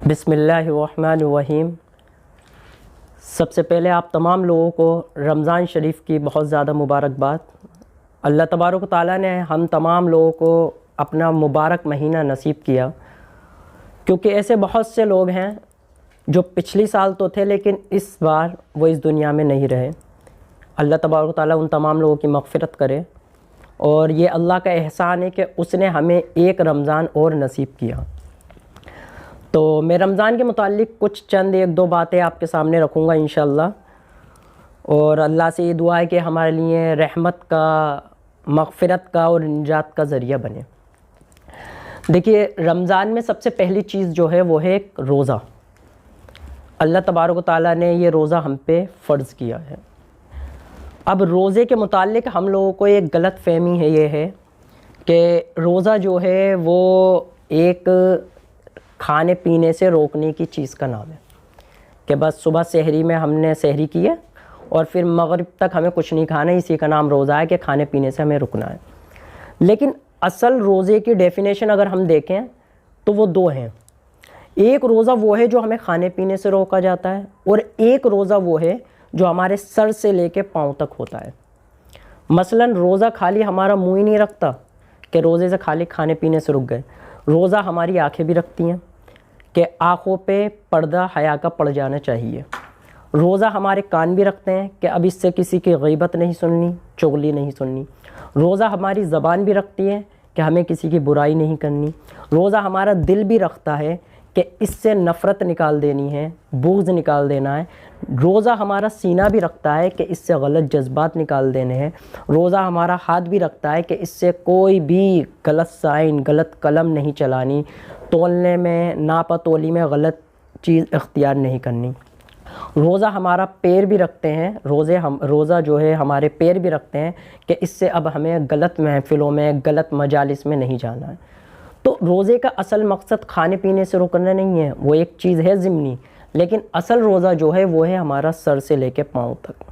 بسم اللہ الرحمن الرحیم۔ سب سے پہلے آپ تمام لوگوں کو رمضان شریف کی بہت زیادہ مبارکباد۔ اللہ تبارک و تعالیٰ نے ہم تمام لوگوں کو اپنا مبارک مہینہ نصیب کیا، کیونکہ ایسے بہت سے لوگ ہیں جو پچھلی سال تو تھے لیکن اس بار وہ اس دنیا میں نہیں رہے۔ اللہ تبارک و تعالیٰ ان تمام لوگوں کی مغفرت کرے، اور یہ اللہ کا احسان ہے کہ اس نے ہمیں ایک رمضان اور نصیب کیا۔ تو میں رمضان کے متعلق کچھ چند ایک دو باتیں آپ کے سامنے رکھوں گا انشاءاللہ، اور اللہ سے یہ دعا ہے کہ ہمارے لیے رحمت کا، مغفرت کا اور نجات کا ذریعہ بنے۔ دیکھیے، رمضان میں سب سے پہلی چیز جو ہے وہ ہے ایک روزہ۔ اللہ تبارک و تعالیٰ نے یہ روزہ ہم پہ فرض کیا ہے۔ اب روزے کے متعلق ہم لوگوں کو ایک غلط فہمی ہے، یہ ہے کہ روزہ جو ہے وہ ایک کھانے پینے سے روکنے کی چیز کا نام ہے، کہ بس صبح سحری میں ہم نے سحری کی ہے اور پھر مغرب تک ہمیں کچھ نہیں کھانا، اسی کا نام روزہ ہے کہ کھانے پینے سے ہمیں رکنا ہے۔ لیکن اصل روزے کی ڈیفینیشن اگر ہم دیکھیں تو وہ دو ہیں۔ ایک روزہ وہ ہے جو ہمیں کھانے پینے سے روکا جاتا ہے، اور ایک روزہ وہ ہے جو ہمارے سر سے لے کے پاؤں تک ہوتا ہے۔ مثلا روزہ خالی ہمارا منہ ہی نہیں رکھتا کہ روزے سے خالی کھانے پینے سے رک گئے، روزہ ہماری آنکھیں بھی رکھتی ہیں کہ آنکھوں پہ پردہ حیا کا پڑ جانا چاہیے۔ روزہ ہمارے کان بھی رکھتے ہیں کہ اب اس سے کسی کی غیبت نہیں سننی، چغلی نہیں سننی۔ روزہ ہماری زبان بھی رکھتی ہے کہ ہمیں کسی کی برائی نہیں کرنی۔ روزہ ہمارا دل بھی رکھتا ہے کہ اس سے نفرت نکال دینی ہے، بغض نکال دینا ہے۔ روزہ ہمارا سینہ بھی رکھتا ہے کہ اس سے غلط جذبات نکال دینے ہیں۔ روزہ ہمارا ہاتھ بھی رکھتا ہے کہ اس سے کوئی بھی غلط سائن، غلط قلم نہیں چلانی، تولنے میں، ناپا تولی میں غلط چیز اختیار نہیں کرنی۔ روزہ ہمارا پیر بھی رکھتے ہیں، روزہ جو ہے ہمارے پیر بھی رکھتے ہیں کہ اس سے اب ہمیں غلط محفلوں میں، غلط مجالس میں نہیں جانا ہے۔ تو روزے کا اصل مقصد کھانے پینے سے روکنا نہیں ہے، وہ ایک چیز ہے ضمنی، لیکن اصل روزہ جو ہے وہ ہے ہمارا سر سے لے کے پاؤں تک،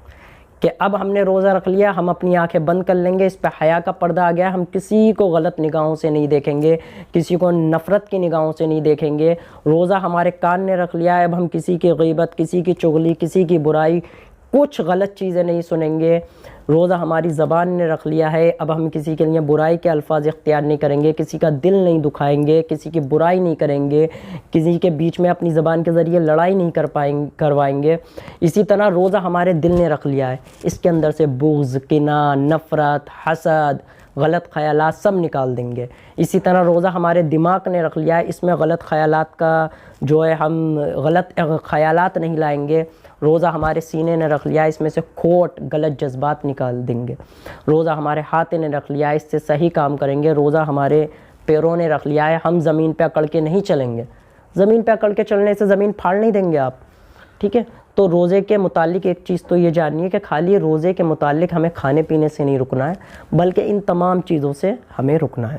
کہ اب ہم نے روزہ رکھ لیا، ہم اپنی آنکھیں بند کر لیں گے، اس پہ حیا کا پردہ آ گیا، ہم کسی کو غلط نگاہوں سے نہیں دیکھیں گے، کسی کو نفرت کی نگاہوں سے نہیں دیکھیں گے۔ روزہ ہمارے کان نے رکھ لیا ہے، اب ہم کسی کی غیبت، کسی کی چغلی، کسی کی برائی، کچھ غلط چیزیں نہیں سنیں گے۔ روزہ ہماری زبان نے رکھ لیا ہے، اب ہم کسی کے لیے برائی کے الفاظ اختیار نہیں کریں گے، کسی کا دل نہیں دکھائیں گے، کسی کی برائی نہیں کریں گے، کسی کے بیچ میں اپنی زبان کے ذریعے لڑائی نہیں کروائیں گے۔ اسی طرح روزہ ہمارے دل نے رکھ لیا ہے، اس کے اندر سے بغض، کینہ، نفرت، حسد، غلط خیالات سب نکال دیں گے۔ اسی طرح روزہ ہمارے دماغ نے رکھ لیا ہے، اس میں غلط خیالات کا جو ہے ہم غلط خیالات نہیں لائیں گے۔ روزہ ہمارے سینے نے رکھ لیا ہے، اس میں سے کھوٹ، غلط جذبات نکال دیں گے۔ روزہ ہمارے ہاتھ نے رکھ لیا ہے، اس سے صحیح کام کریں گے۔ روزہ ہمارے پیروں نے رکھ لیا ہے، ہم زمین پہ اکڑ کے نہیں چلیں گے، زمین پہ اکڑ کے چلنے سے زمین پھاڑ نہیں دیں گے آپ، ٹھیک ہے؟ تو روزے کے متعلق ایک چیز تو یہ جاننی ہے کہ خالی روزے کے متعلق ہمیں کھانے پینے سے نہیں رکنا ہے، بلکہ ان تمام چیزوں سے ہمیں رکنا ہے۔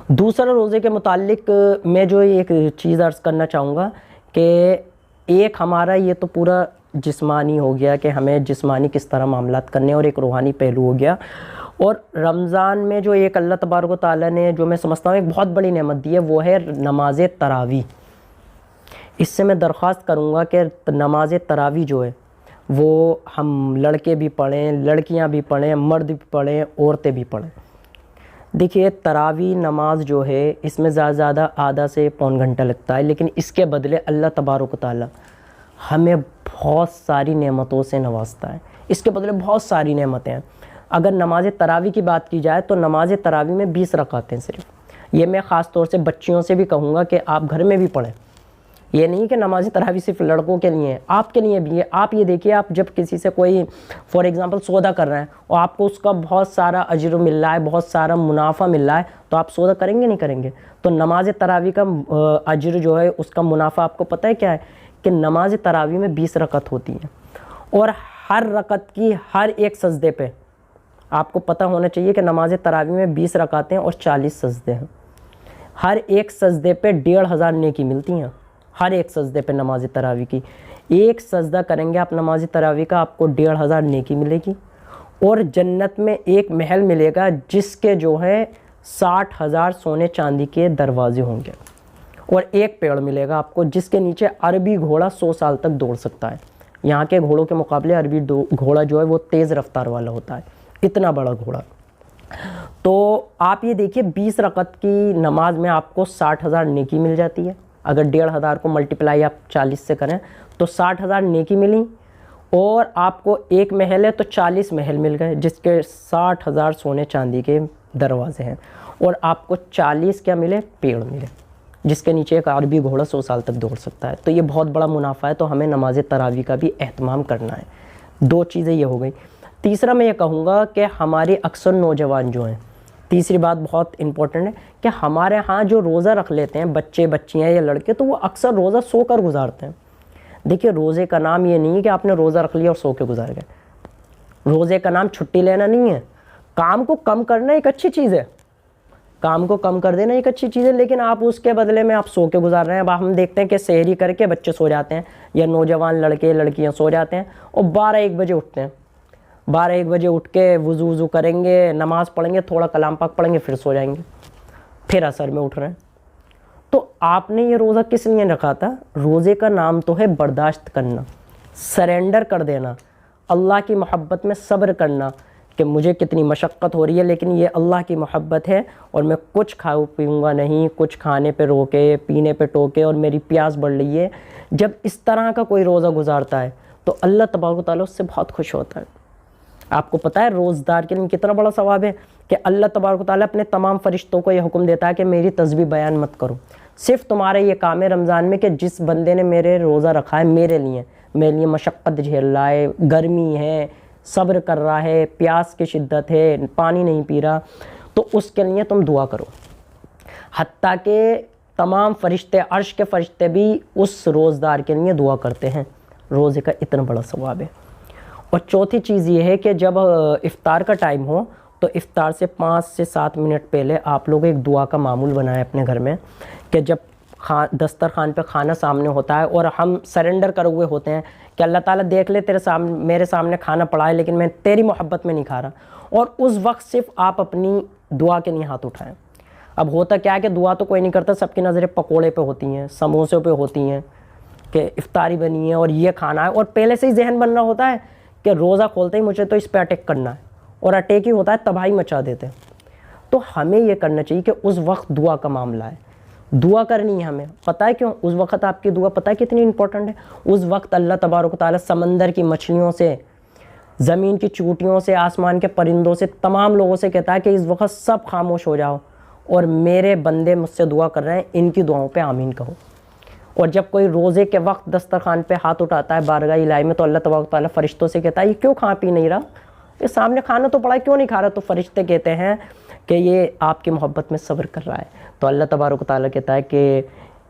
دوسرا، روزے کے متعلق میں جو ایک چیز عرض کرنا چاہوں گا کہ ایک ہمارا یہ تو پورا جسمانی ہو گیا کہ ہمیں جسمانی کس طرح معاملات کرنے ہیں، اور ایک روحانی پہلو ہو گیا۔ اور رمضان میں جو ایک اللہ تبارک و تعالیٰ نے جو میں سمجھتا ہوں ایک بہت بڑی نعمت دی ہے، وہ ہے نماز تراویح۔ اس سے میں درخواست کروں گا کہ نماز تراویح جو ہے وہ ہم لڑکے بھی پڑھیں، لڑکیاں بھی پڑھیں، مرد بھی پڑھیں، عورتیں بھی پڑھیں۔ دیکھیے، تراویح نماز جو ہے اس میں زیادہ آدھا سے پون گھنٹہ لگتا ہے، لیکن اس کے بدلے اللہ تبارک و تعالیٰ ہمیں بہت ساری نعمتوں سے نوازتا ہے۔ اس کے بدلے بہت ساری نعمتیں ہیں۔ اگر نماز تراویح کی بات کی جائے تو نماز تراویح میں 20 رکعتیں صرف۔ یہ میں خاص طور سے بچیوں سے بھی کہوں گا کہ آپ گھر میں بھی پڑھیں۔ یہ نہیں کہ نماز تراویح صرف لڑکوں کے لیے ہے، آپ کے لیے بھی ہے۔ آپ یہ دیکھیے، آپ جب کسی سے کوئی فار ایگزامپل سودا کر رہے ہیں اور آپ کو اس کا بہت سارا اجر مل رہا ہے، بہت سارا منافع مل رہا ہے، تو آپ سودا کریں گے نہیں کریں گے؟ تو نماز تراویح کا اجر جو ہے، اس کا منافع آپ کو پتہ ہے کیا ہے؟ کہ نماز تراویح میں 20 رکعت ہوتی ہیں، اور ہر رکعت کی ہر ایک سجدے پہ آپ کو پتہ ہونا چاہیے کہ نماز تراویح میں 20 رکعتیں اور 40 سجدے ہیں۔ ہر ایک سجدے پہ 1500 نیکی ملتی ہیں، ہر ایک سجدے پہ نماز تراویح کی۔ ایک سجدہ کریں گے آپ نماز تراویح کا، آپ کو 1500 نیکی ملے گی، اور جنت میں ایک محل ملے گا جس کے جو ہے 60,000 سونے چاندی کے دروازے ہوں گے، اور ایک پیڑ ملے گا آپ کو جس کے نیچے عربی گھوڑا 100 سال تک دوڑ سکتا ہے. یہاں کے گھوڑوں کے مقابلے عربی گھوڑا جو ہے وہ تیز رفتار والا ہوتا ہے, اتنا بڑا گھوڑا. تو آپ یہ دیکھیے 20 رکعت کی نماز میں آپ کو 60,000 نیکی مل جاتی ہے. اگر 1,500 کو ملٹیپلائی آپ 40 سے کریں تو 60,000 نیکی ملی, اور آپ کو ایک محل ہے تو 40 محل مل گئے جس کے 60,000 سونے چاندی کے دروازے ہیں, اور آپ کو 40 کیا ملے, پیڑ ملے جس کے نیچے ایک عربی گھوڑا 100 سال تک دوڑ سکتا ہے. تو یہ بہت بڑا منافع ہے, تو ہمیں نماز تراویح کا بھی اہتمام کرنا ہے. 2 چیزیں یہ ہو گئی. تیسرا میں یہ کہوں گا کہ ہمارے اکثر نوجوان جو ہیں, تیسری بات بہت امپورٹنٹ ہے کہ ہمارے ہاں جو روزہ رکھ لیتے ہیں بچے بچیاں یا لڑکے, تو وہ اکثر روزہ سو کر گزارتے ہیں. دیکھیے روزے کا نام یہ نہیں ہے کہ آپ نے روزہ رکھ لیا اور سو کے گزار گئے. روزے کا نام چھٹی لینا نہیں ہے. کام کو کم کرنا ایک اچھی چیز ہے, کام کو کم کر دینا ایک اچھی چیز ہے, لیکن آپ اس کے بدلے میں آپ سو کے گزار رہے ہیں. اب ہم دیکھتے ہیں کہ سحری کر کے بچے سو جاتے ہیں یا نوجوان لڑکے لڑکیاں سو جاتے ہیں اور 12-1 بجے اٹھتے ہیں. 12-1 بجے اٹھ کے وضو کریں گے, نماز پڑھیں گے, تھوڑا کلام پاک پڑھیں گے, پھر سو جائیں گے, پھر عصر میں اٹھ رہے ہیں. تو آپ نے یہ روزہ کس لیے رکھا تھا؟ روزے کا نام تو ہے برداشت کرنا, سرنڈر کر دینا, اللہ کی محبت میں صبر کرنا کہ مجھے کتنی مشقت ہو رہی ہے لیکن یہ اللہ کی محبت ہے اور میں کچھ کھاؤ پیوں گا نہیں, کچھ کھانے پہ روکے پینے پہ ٹوکے, اور میری پیاس بڑھ رہی ہے. جب اس طرح کا کوئی روزہ گزارتا ہے تو اللہ تبارک و تعالیٰ اس سے بہت خوش ہوتا ہے. آپ کو پتہ ہے روزدار کے لیے کتنا بڑا ثواب ہے کہ اللہ تبارک و تعالیٰ اپنے تمام فرشتوں کو یہ حکم دیتا ہے کہ میری تسبیح بیان مت کرو, صرف تمہارا یہ کام ہے رمضان میں کہ جس بندے نے میرے روزہ رکھا ہے میرے لیے مشقت جھیل رہا ہے, گرمی ہے, صبر کر رہا ہے, پیاس کی شدت ہے, پانی نہیں پی رہا, تو اس کے لیے تم دعا کرو. حتیٰ کہ تمام فرشتے, عرش کے فرشتے بھی اس روزدار کے لیے دعا کرتے ہیں. روزے کا اتنا بڑا ثواب ہے. اور چوتھی چیز یہ ہے کہ جب افطار کا ٹائم ہو تو افطار سے 5 سے 7 منٹ پہلے آپ لوگ ایک دعا کا معمول بنائیں اپنے گھر میں کہ جب دسترخوان پہ کھانا سامنے ہوتا ہے اور ہم سرنڈر کرے ہوئے ہوتے ہیں کہ اللہ تعالیٰ دیکھ لے میرے سامنے کھانا پڑا ہے لیکن میں تیری محبت میں نہیں کھا رہا, اور اس وقت صرف آپ اپنی دعا کے لیے ہاتھ اٹھائیں. اب ہوتا کیا ہے کہ دعا تو کوئی نہیں کرتا, سب کی نظریں پکوڑے پہ ہوتی ہیں, سموسے پہ ہوتی ہیں کہ افطاری بنی ہے اور یہ کھانا ہے, اور پہلے سے ہی ذہن بننا ہوتا ہے کہ روزہ کھولتے ہی مجھے تو اس پہ اٹیک کرنا ہے, اور اٹیک ہی ہوتا ہے تباہی مچا دیتے ہیں. تو ہمیں یہ کرنا چاہیے کہ اس وقت دعا کا معاملہ ہے, دعا کرنی ہے ہمیں. پتہ ہے کیوں اس وقت آپ کی دعا پتہ ہے کتنی امپورٹنٹ ہے؟ اس وقت اللہ تبارک و تعالیٰ سمندر کی مچھلیوں سے, زمین کی چوٹیوں سے, آسمان کے پرندوں سے, تمام لوگوں سے کہتا ہے کہ اس وقت سب خاموش ہو جاؤ اور میرے بندے مجھ سے دعا کر رہے ہیں, ان کی دعاؤں پہ آمین کہو. اور جب کوئی روزے کے وقت دسترخوان پہ ہاتھ اٹھاتا ہے بارگاہ الہی میں تو اللہ تبارک و تعالیٰ فرشتوں سے کہتا ہے یہ کیوں کھا پی نہیں رہا, یہ سامنے کھانا تو پڑا ہے کیوں نہیں کھا رہا؟ تو فرشتے کہتے ہیں کہ یہ آپ کی محبت میں صبر کر رہا ہے. تو اللہ تبارک و تعالیٰ کہتا ہے کہ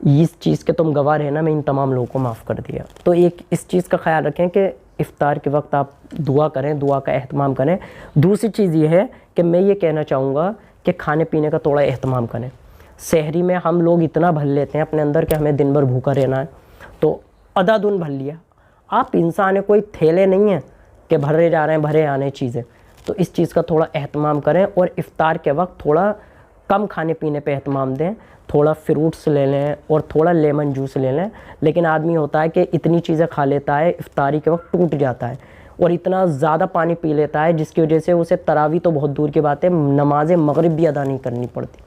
اس چیز کے تم گواہ رہے نا, میں ان تمام لوگوں کو معاف کر دیا. تو ایک اس چیز کا خیال رکھیں کہ افطار کے وقت آپ دعا کریں, دعا کا اہتمام کریں. دوسری چیز یہ ہے کہ میں یہ کہنا چاہوں گا کہ کھانے پینے کا تھوڑا اہتمام کریں. سحری میں ہم لوگ اتنا بھر لیتے ہیں اپنے اندر کہ ہمیں دن بھر بھوکا رہنا ہے, تو آدھا دن بھر لیا. آپ انسان ہیں, کوئی تھیلے نہیں ہیں کہ بھرے جا رہے ہیں بھرے آنے چیزیں. تو اس چیز کا تھوڑا اہتمام کریں اور افطار کے وقت تھوڑا کم کھانے پینے پہ اہتمام دیں. تھوڑا فروٹس لے لیں اور تھوڑا لیمن جوس لے لیں. لیکن آدمی ہوتا ہے کہ اتنی چیزیں کھا لیتا ہے افطاری کے وقت ٹوٹ جاتا ہے اور اتنا زیادہ پانی پی لیتا ہے جس کی وجہ سے اسے تراویح تو بہت دور کی بات ہے, نماز مغرب بھی ادا نہیں کرنی پڑتی.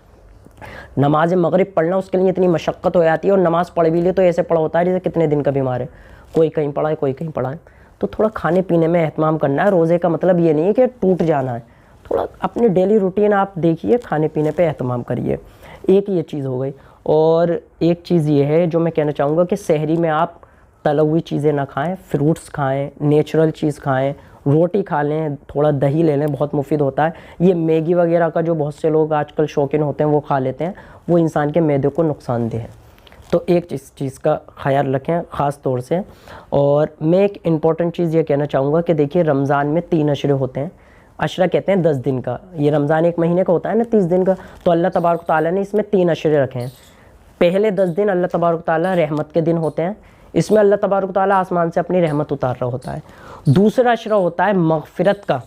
نماز مغرب پڑھنا اس کے لیے اتنی مشقت ہو جاتی ہے, اور نماز پڑھ بھی لے تو ایسے پڑھا ہوتا ہے جیسے کتنے دن کا بیمار ہے, کوئی کہیں پڑھا ہے کوئی کہیں پڑھا ہے. تو تھوڑا کھانے پینے میں اہتمام کرنا ہے. روزے کا مطلب یہ نہیں ہے کہ ٹوٹ جانا ہے, تھوڑا اپنی ڈیلی روٹین آپ دیکھیے, کھانے پینے پہ اہتمام کریے. ایک یہ چیز ہو گئی. اور ایک چیز یہ ہے جو میں کہنا چاہوں گا کہ سحری میں آپ تلی ہوئی چیزیں نہ کھائیں, فروٹس کھائیں, نیچرل چیز کھائیں, روٹی کھا لیں, تھوڑا دہی لے لیں, بہت مفید ہوتا ہے. یہ میگی وغیرہ کا جو بہت سے لوگ آج کل شوقین ہوتے ہیں وہ کھا لیتے ہیں, وہ انسان کے معدے کو نقصان دہ ہے. تو ایک چیز کا خیال رکھیں خاص طور سے. اور میں ایک امپورٹنٹ چیز یہ کہنا چاہوں گا کہ دیکھیے رمضان میں 3 عشرے ہوتے ہیں. عشرہ کہتے ہیں 10 دن کا, یہ رمضان ایک مہینے کا ہوتا ہے نا 30 دن کا, تو اللہ تبارک و تعالیٰ نے اس میں 3 عشرے رکھے ہیں. پہلے 10 دن اللہ تبارک و تعالیٰ رحمت کے دن ہوتے ہیں, اس میں اللہ تبارک و تعالیٰ آسمان سے اپنی رحمت اتار رہا ہوتا ہے. دوسرا عشرہ ہوتا ہے مغفرت کا,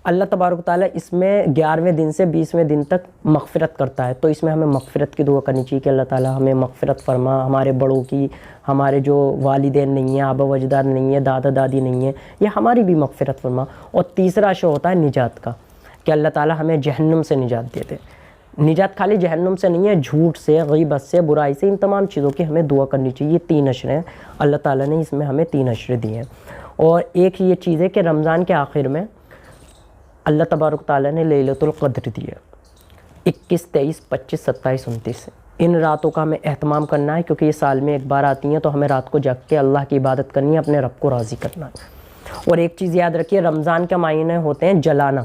اللہ تبارک و تعالیٰ اس میں 11ویں دن سے 20ویں دن تک مغفرت کرتا ہے، تو اس میں ہمیں مغفرت کی دعا کرنی چاہیے کہ اللہ تعالیٰ ہمیں مغفرت فرما، ہمارے بڑوں کی، ہمارے جو والدین نہیں ہیں، آبا و اجداد نہیں ہیں، دادا دادی نہیں ہیں، یہ ہماری بھی مغفرت فرما۔ اور تیسرا عشر ہوتا ہے نجات کا، کہ اللہ تعالیٰ ہمیں جہنم سے نجات دے دے۔ نجات خالی جہنم سے نہیں ہے، جھوٹ سے، غیبت سے، برائی سے، ان تمام چیزوں کی ہمیں دعا کرنی چاہیے۔ یہ 3 عشر ہیں، اللہ تعالیٰ نے اس میں ہمیں 3 عشر دیے ہیں۔ اور ایک یہ چیز ہے کہ رمضان کے آخر میں اللہ تبارک تعالیٰ نے لیلۃ القدر دی ہے، 21، 23، 25، 27، 29۔ ان راتوں کا ہمیں اہتمام کرنا ہے، کیونکہ یہ سال میں ایک بار آتی ہیں، تو ہمیں رات کو جاگ کے اللہ کی عبادت کرنی ہے، اپنے رب کو راضی کرنا ہے۔ اور ایک چیز یاد رکھیے، رمضان کے مہینے ہوتے ہیں جلانا،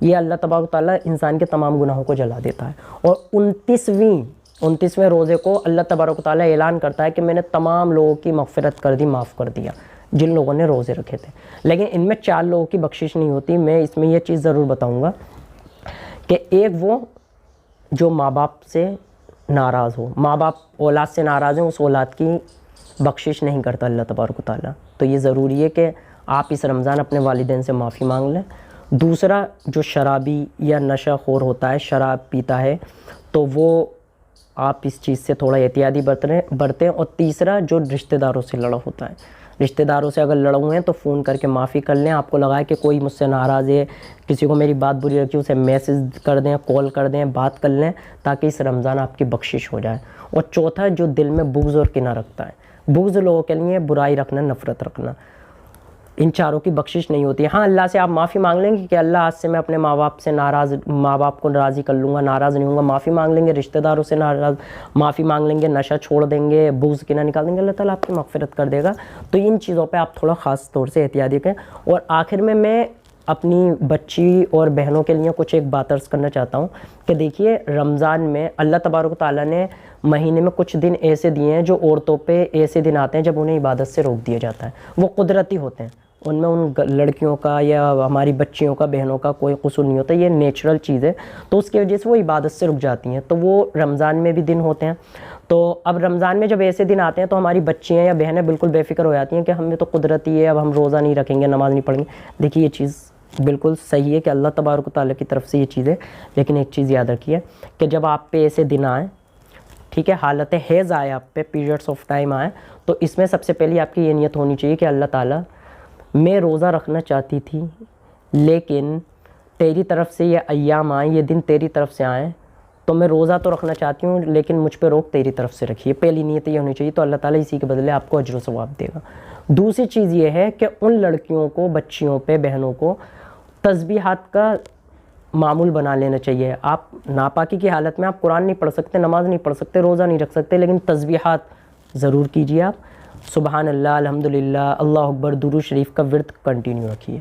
یہ اللہ تبارک تعالیٰ انسان کے تمام گناہوں کو جلا دیتا ہے۔ اور 29ویں روزے کو اللہ تبارک تعالیٰ اعلان کرتا ہے کہ میں نے تمام لوگوں کی مغفرت کر دی، معاف کر دیا، جن لوگوں نے روزے رکھے تھے۔ لیکن ان میں 4 لوگوں کی بخشش نہیں ہوتی۔ میں اس میں یہ چیز ضرور بتاؤں گا کہ ایک وہ جو ماں باپ سے ناراض ہو، ماں باپ اولاد سے ناراض ہیں، اس اولاد کی بخشش نہیں کرتا اللہ تبارک تعالیٰ۔ تو یہ ضروری ہے کہ آپ اس رمضان اپنے والدین سے معافی مانگ لیں۔ دوسرا، جو شرابی یا نشہ خور ہوتا ہے، شراب پیتا ہے، تو وہ آپ اس چیز سے تھوڑا احتیاطی برتیں۔ اور تیسرا، جو رشتہ داروں سے لڑا ہوتا ہے، رشتہ داروں سے اگر لڑے ہوئے ہیں تو فون کر کے معافی کر لیں۔ آپ کو لگا ہے کہ کوئی مجھ سے ناراض ہے، کسی کو میری بات بری لگی، اسے میسج کر دیں، کال کر دیں، بات کر لیں، تاکہ اس رمضان آپ کی بخشش ہو جائے۔ اور چوتھا، جو دل میں بغض اور کینہ رکھتا ہے، بغض لوگوں کے لیے برائی رکھنا، نفرت رکھنا، ان چاروں کی بخشش نہیں ہوتی ہے۔ ہاں، اللہ سے آپ معافی مانگ لیں گے کہ اللہ آج سے میں اپنے ماں باپ کو راضی کر لوں گا، ناراض نہیں ہوں گا، معافی مانگ لیں گے، رشتہ داروں سے معافی مانگ لیں گے، نشہ چھوڑ دیں گے، بغض کینہ نکال دیں گے، اللہ تعالیٰ آپ کی مغفرت کر دے گا۔ تو ان چیزوں پہ آپ تھوڑا خاص طور سے احتیاطی کریں۔ اور آخر میں اپنی بچی اور بہنوں کے لیے کچھ ایک بات عرض کرنا چاہتا ہوں کہ دیکھیے، رمضان میں اللہ تبارک تعالیٰ نے مہینے میں کچھ دن ایسے دیے ہیں جو عورتوں پہ ایسے دن آتے ہیں جب انہیں عبادت سے روک دیا جاتا ہے، وہ قدرتی ہوتے ہیں، ان میں ان لڑکیوں کا یا ہماری بچیوں کا، بہنوں کا کوئی قصور نہیں ہوتا، یہ نیچرل چیز ہے، تو اس کی وجہ سے وہ عبادت سے رک جاتی ہیں۔ تو وہ رمضان میں بھی دن ہوتے ہیں، تو اب رمضان میں جب ایسے دن آتے ہیں تو ہماری بچیاں یا بہنیں بالکل بے فکر ہو جاتی ہیں کہ ہمیں تو قدرتی ہے، اب ہم روزہ نہیں رکھیں گے، نماز نہیں پڑھیں گے۔ دیکھیے، یہ چیز بالکل صحیح ہے کہ اللہ تبارک و تعالیٰ کی طرف سے یہ چیز ہے، لیکن ایک چیز یاد رکھیے کہ جب آپ پہ ایسے دن آئیں، ٹھیک ہے، حالت حیض آئے آپ پہ، پیریڈس آف ٹائم آئے، تو اس میں سب سے پہلے آپ کی یہ نیت ہونی چاہیے کہ اللہ تعالیٰ، میں روزہ رکھنا چاہتی تھی، لیکن تیری طرف سے یہ ایام آئیں، یہ دن تیری طرف سے آئیں، تو میں روزہ تو رکھنا چاہتی ہوں، لیکن مجھ پہ روک تیری طرف سے رکھیے۔ پہلی نیت یہ ہونی چاہیے، تو اللہ تعالیٰ اسی کے بدلے آپ کو اجر و ثواب دے گا۔ دوسری چیز یہ ہے کہ ان لڑکیوں کو، بچیوں پہ، بہنوں کو تسبیحات کا معمول بنا لینا چاہیے۔ آپ ناپاکی کی حالت میں آپ قرآن نہیں پڑھ سکتے، نماز نہیں پڑھ سکتے، روزہ نہیں رکھ سکتے، لیکن تسبیحات ضرور کیجیے۔ آپ سبحان اللہ، الحمدللہ، اللہ اکبر، درود شریف کا ورد کنٹینیو رکھیے۔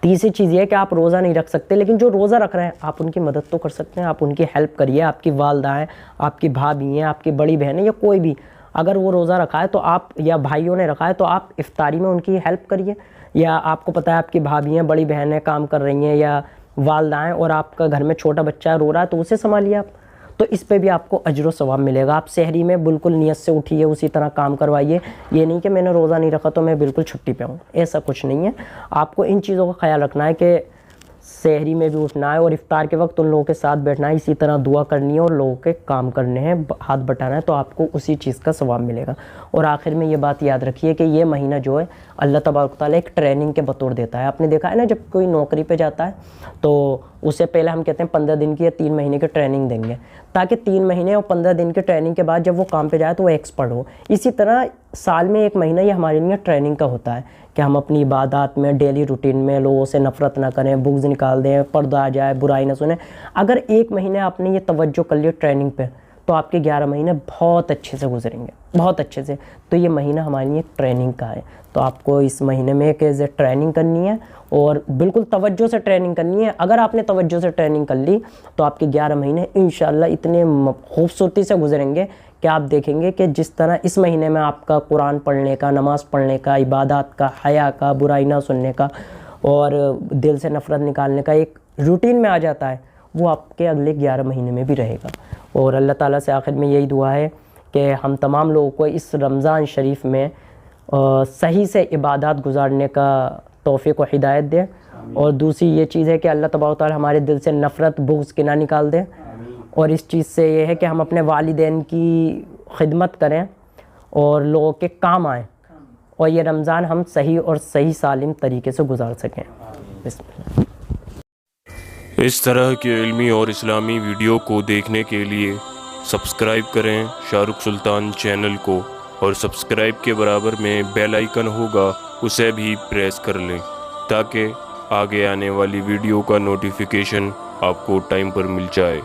تیسری چیز یہ ہے کہ آپ روزہ نہیں رکھ سکتے، لیکن جو روزہ رکھ رہے ہیں آپ ان کی مدد تو کر سکتے ہیں، آپ ان کی ہیلپ کریے۔ آپ کی والدہ ہیں، آپ کی بھابھی ہیں، آپ کی بڑی بہن ہیں، یا کوئی بھی اگر وہ روزہ رکھا ہے تو آپ، یا بھائیوں نے رکھا ہے تو آپ افطاری میں ان کی ہیلپ کریے۔ یا آپ کو پتہ ہے آپ کی بھابھی ہیں، بڑی بہنیں کام کر رہی ہیں، یا والدہ ہیں، اور آپ کا گھر میں چھوٹا بچہ رو رہا ہے تو اسے سنبھالیے آپ، تو اس پہ بھی آپ کو اجر و ثواب ملے گا۔ آپ سحری میں بالکل نیت سے اٹھیے، اسی طرح کام کروائیے۔ یہ نہیں کہ میں نے روزہ نہیں رکھا تو میں بالکل چھٹی پہ ہوں، ایسا کچھ نہیں ہے۔ آپ کو ان چیزوں کا خیال رکھنا ہے کہ سحری میں بھی اٹھنا ہے، اور افطار کے وقت ان لوگوں کے ساتھ بیٹھنا ہے، اسی طرح دعا کرنی ہے اور لوگوں کے کام کرنے ہیں، ہاتھ بٹانا ہے، تو آپ کو اسی چیز کا ثواب ملے گا۔ اور آخر میں یہ بات یاد رکھیے کہ یہ مہینہ جو ہے اللہ تبارک و تعالیٰ ایک ٹریننگ کے بطور دیتا ہے۔ آپ نے دیکھا ہے نا، جب کوئی نوکری پہ جاتا ہے تو اسے پہلے ہم کہتے ہیں 15 دن کی یا 3 مہینے کی ٹریننگ دیں گے، تاکہ 3 مہینے اور 15 دن کی ٹریننگ کے بعد جب وہ کام پہ جائے تو وہ ایکسپرٹ ہو۔ اسی طرح سال میں 1 مہینہ یہ ہمارے لیے ٹریننگ کا ہوتا ہے کہ ہم اپنی عبادات میں، ڈیلی روٹین میں لوگوں سے نفرت نہ کریں، بغض نکال دیں، پردہ آ جائے، برائی نہ سنیں۔ اگر 1 مہینے آپ نے یہ توجہ کر لی ٹریننگ پہ، تو آپ کے 11 مہینے بہت اچھے سے گزریں گے، بہت اچھے سے۔ تو یہ مہینہ ہمارے لیے ٹریننگ کا ہے، تو آپ کو اس مہینے میں ایک ایز اے ٹریننگ کرنی ہے، اور بالکل توجہ سے ٹریننگ کرنی ہے۔ اگر آپ نے توجہ سے ٹریننگ کر لی تو آپ کے 11 مہینے انشاءاللہ اتنے خوبصورتی سے گزریں گے کہ آپ دیکھیں گے کہ جس طرح اس مہینے میں آپ کا قرآن پڑھنے کا، نماز پڑھنے کا، عبادات کا، حیا کا، برائی نہ سننے کا، اور دل سے نفرت نکالنے کا ایک روٹین میں آ جاتا ہے، وہ آپ کے اگلے 11 مہینے میں بھی رہے گا۔ اور اللہ تعالیٰ سے آخر میں یہی دعا ہے کہ ہم تمام لوگوں کو اس رمضان شریف میں صحیح سے عبادات گزارنے کا توفیق و ہدایت دے، اور دوسری یہ چیز ہے کہ اللہ تبارک و تعالی ہمارے دل سے نفرت بغض کی نہ نکال دیں، اور اس چیز سے یہ ہے کہ ہم اپنے والدین کی خدمت کریں اور لوگوں کے کام آئیں، اور یہ رمضان ہم صحیح اور صحیح سالم طریقے سے گزار سکیں۔ بسم اللہ۔ اس طرح کے علمی اور اسلامی ویڈیو کو دیکھنے کے لیے سبسکرائب کریں شاہ رخ سلطان چینل کو، اور سبسکرائب کے برابر میں بیل آئیکن ہوگا، اسے بھی پریس کر لیں تاکہ آگے آنے والی ویڈیو کا نوٹیفیکیشن آپ کو ٹائم پر مل جائے۔